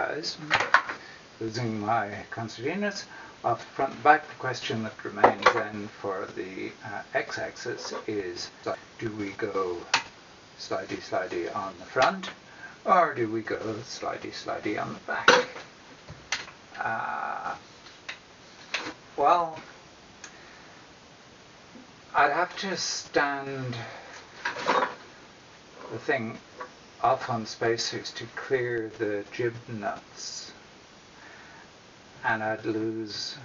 guys, losing my concertinas. Off the front and back, the question that remains then for the x-axis is, do we go slidey slidey on the front, or do we go slidey slidey on the back? Well, I'd have to stand the thing off on spacers to clear the jib nuts, and I'd lose,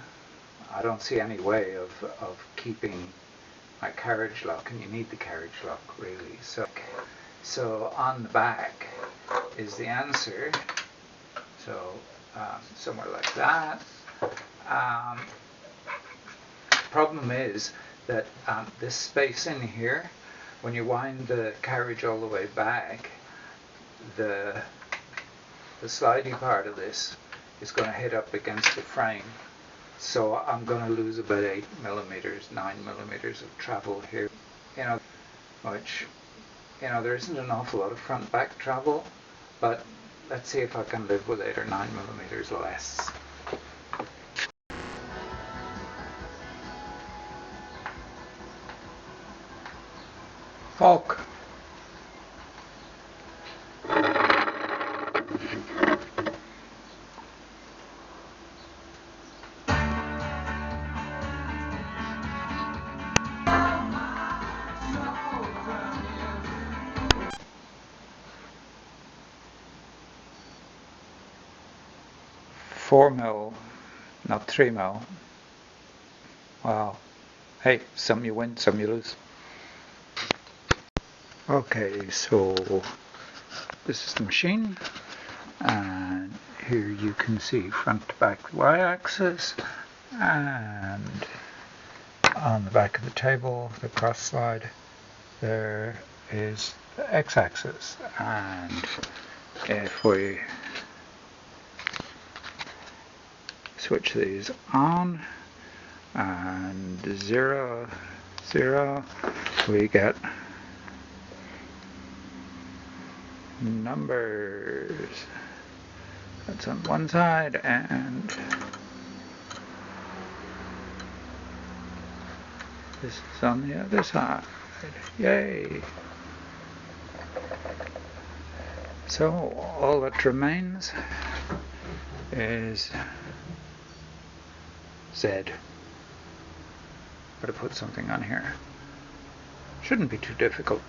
I don't see any way of keeping my carriage lock, and you need the carriage lock really. So on the back is the answer. So somewhere like that. Problem is that this space in here, when you wind the carriage all the way back, the slidey part of this is going to hit up against the frame. So I'm going to lose about 8 millimeters, 9 millimeters of travel here. Which, there isn't an awful lot of front-back travel, but let's see if I can live with 8 or 9 millimeters less. Fuck. Four mil, not 3 mil. Wow. Hey, some you win, some you lose. Okay, so this is the machine, and here you can see front to back y-axis, and on the back of the table, the cross slide, there is the x-axis. And if we switch these on and 0, 0, we get numbers. That's on one side, and this is on the other side. Yay! So all that remains is Z. Gotta put something on here. Shouldn't be too difficult.